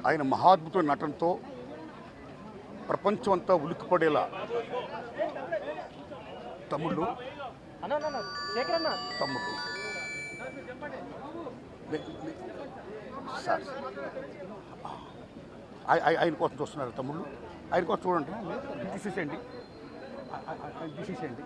ఆయన మహాద్భుతమైన నటనతో ప్రపంచం అంతా ఉలిక్కిపడేలా తమ్ముళ్ళు సార్ ఆయన కోసం చూస్తున్నారు తమ్ముళ్ళు, ఆయన కోసం చూడండి, తీసేసేయండి, తీసేసేయండి.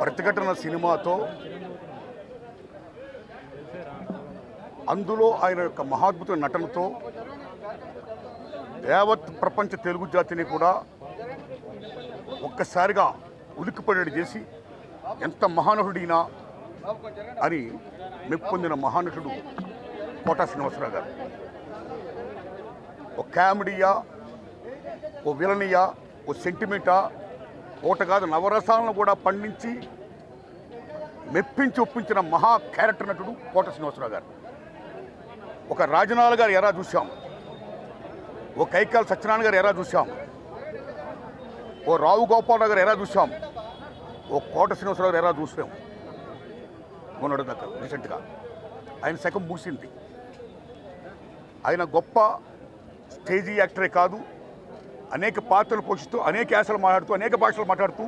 ప్రతిఘటన సినిమాతో అందులో ఆయన యొక్క మహాద్భుతమైన నటనతో యావత్ ప్రపంచ తెలుగు జాతిని కూడా ఒక్కసారిగా ఉలిక్కిపడేది చేసి ఎంత మహానటుడినా అని మెప్పొందిన మహానటుడు కోటా శ్రీనివాసరావు గారు. ఓ కామెడీయా, ఓ విలనియా, ఓ సెంటిమెంటా, ఓట కాదు నవరసాలను కూడా పండించి మెప్పించి ఒప్పించిన మహా క్యారెక్టర్ నటుడు కోటా శ్రీనివాసరావు గారు. ఒక రాజనాల గారు ఎరా చూసాం, ఓ కైకాల సత్యనారాయణ గారు ఎరా చూసాం, ఓ రావు గోపాలరావు గారు ఎరా చూసాం, ఓ కోటా శ్రీనివాసరావు గారు ఎరా చూసాం. మొన్నటి దగ్గర రీసెంట్గా ఆయన శకం ముగిసింది. ఆయన గొప్ప స్టేజీ యాక్టరే కాదు, అనేక పాత్రలు పోషిస్తూ, అనేక యాసలు మాట్లాడుతూ, అనేక భాషలు మాట్లాడుతూ,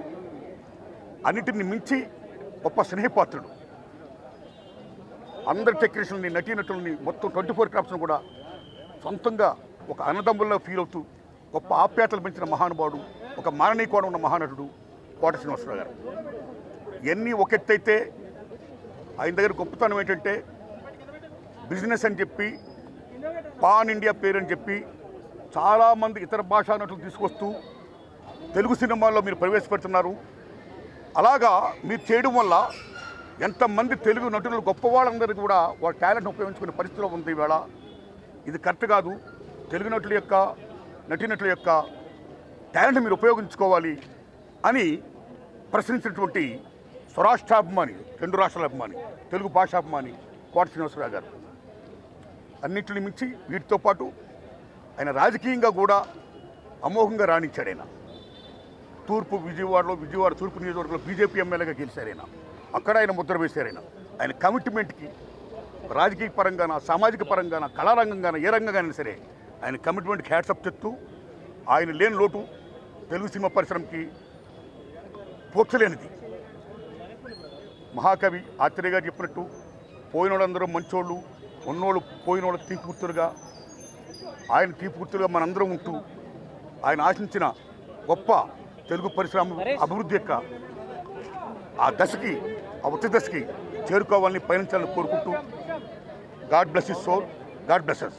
అన్నిటిని మించి గొప్ప స్నేహపాత్రుడు. అందరి టెక్నీషియన్ని, నటీనటుల్ని, మొత్తం 24 క్రాఫ్ట్స్ను కూడా సొంతంగా ఒక అన్నదమ్ముల్లో ఫీల్ అవుతూ గొప్ప ఆప్యాతలు పెంచిన మహానుభావుడు, ఒక మాననీయకోణం ఉన్న మహానటుడు కోటా శ్రీనివాసరావు గారు. ఇవన్నీ ఒకెత్తైతే ఆయన దగ్గర గొప్పతనం ఏంటంటే బిజినెస్ అని చెప్పి, పాన్ ఇండియా పేరు అని చెప్పి చాలామంది ఇతర భాషా నటులు తీసుకొస్తూ తెలుగు సినిమాల్లో మీరు ప్రవేశపెడుతున్నారు. అలాగా మీరు చేయడం వల్ల ఎంతమంది తెలుగు నటులు గొప్పవాళ్ళందరికీ కూడా వాళ్ళ టాలెంట్ ఉపయోగించుకునే పరిస్థితిలో ఉంది ఈవేళ. ఇది కరెక్ట్ కాదు. తెలుగు నటుల యొక్క, నటీనటుల యొక్క టాలెంట్ మీరు ఉపయోగించుకోవాలి అని ప్రశ్నించినటువంటి స్వరాష్ట్రాభిమాని, 2 రాష్ట్రాల అభిమాని, తెలుగు భాషాభిమాని కోటా శ్రీనివాసరావు గారు. అన్నింటిని మించి వీటితో పాటు ఆయన రాజకీయంగా కూడా అమోఘంగా రాణించాడు. ఆయన విజయవాడ తూర్పు నియోజకవర్గంలో బీజేపీ ఎమ్మెల్యేగా గెలిచారు. ఆయన అక్కడ ఆయన ముద్ర వేశారు. ఆయన కమిట్మెంట్కి రాజకీయ పరంగాన, సామాజిక పరంగాన, కళారంగంగాన, ఏ రంగంగానైనా సరే ఆయన కమిట్మెంట్కి హ్యాట్సప్ చెప్తూ ఆయన లేని లోటు తెలుగు సినిమా పరిశ్రమకి పోర్చలేనిది. మహాకవి ఆత్రేయ గారు చెప్పినట్టు పోయినోళ్ళందరూ మంచోళ్ళు, ఉన్నోళ్ళు పోయినోళ్ళ తీర్పుతులుగా, ఆయన తీర్పుతులుగా మనందరం ఉంటూ ఆయన ఆశించిన గొప్ప తెలుగు పరిశ్రమ అభివృద్ధి యొక్క ఆ దశకి, ఆ ఉచ్చ దశకి చేరుకోవాలని, పయనించాలని కోరుకుంటూ god bless his soul, god bless us.